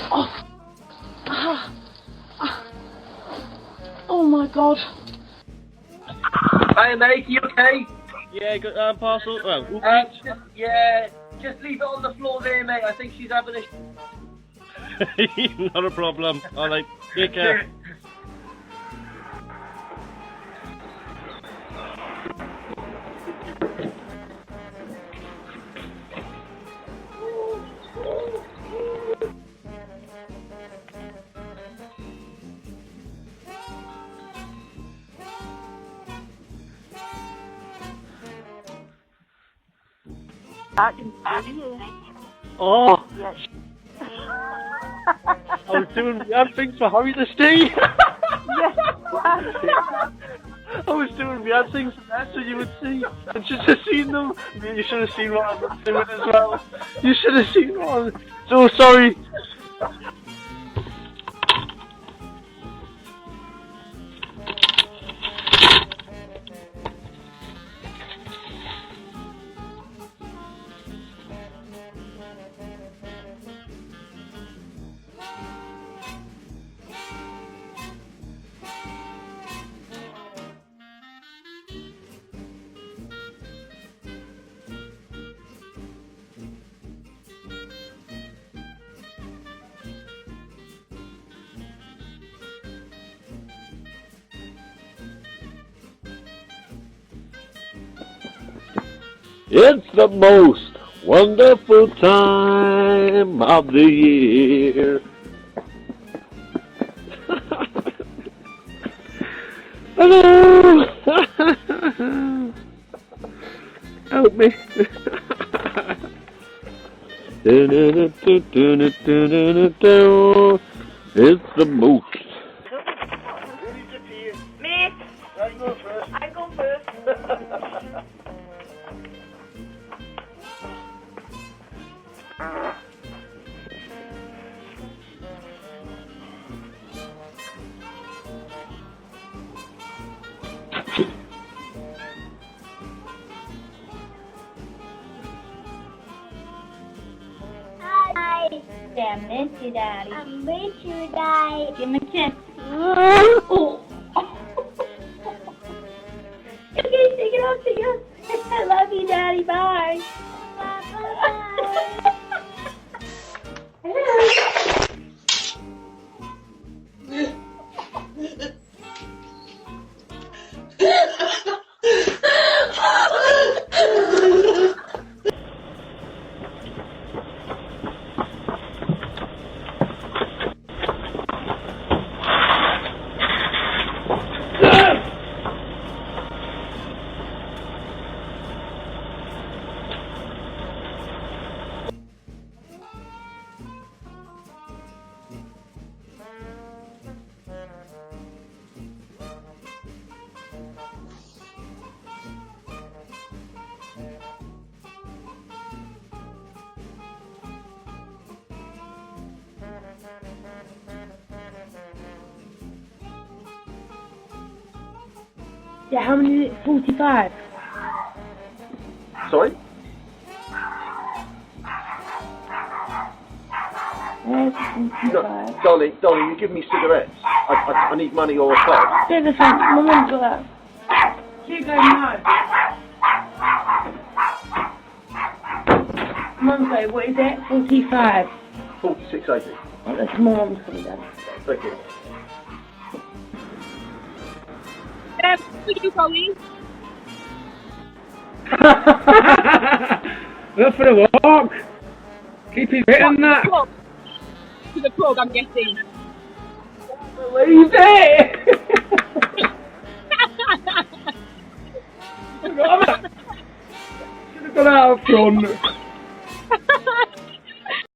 Oh, oh my God. Hi mate, you okay? Yeah, good parcel. Well, Just leave it on the floor there, mate. I think she's having a... not a problem. Alright, take care. I can see you. Oh, Yes. I was doing weird things for Harry to stay. Yes. I was doing weird things for that so you would see. And you should have seen them. You should have seen what I was doing as well. You should have seen what I was... So sorry. It's the most wonderful time of the year. Hello! Help me. It's the most. Me. I go first. Hi. I miss you, Daddy. I miss you, Daddy. Give me a kiss. Oh. Okay, take it off, take it off. I love you, Daddy. Bye. Bye. Yeah, how many is it? 45. Sorry? Where's No, 45? darling, you give me cigarettes. I need money or a card. Yeah, that's right. My mum's got that. Hugo, no. Mum's like, what is it? 45. 46.80. Oh, that's my mum's coming down. Thank you. Where are you going? Go for a walk. Keep it written that. Pub. To the pub, I'm guessing. Believe it. Should have gone out front.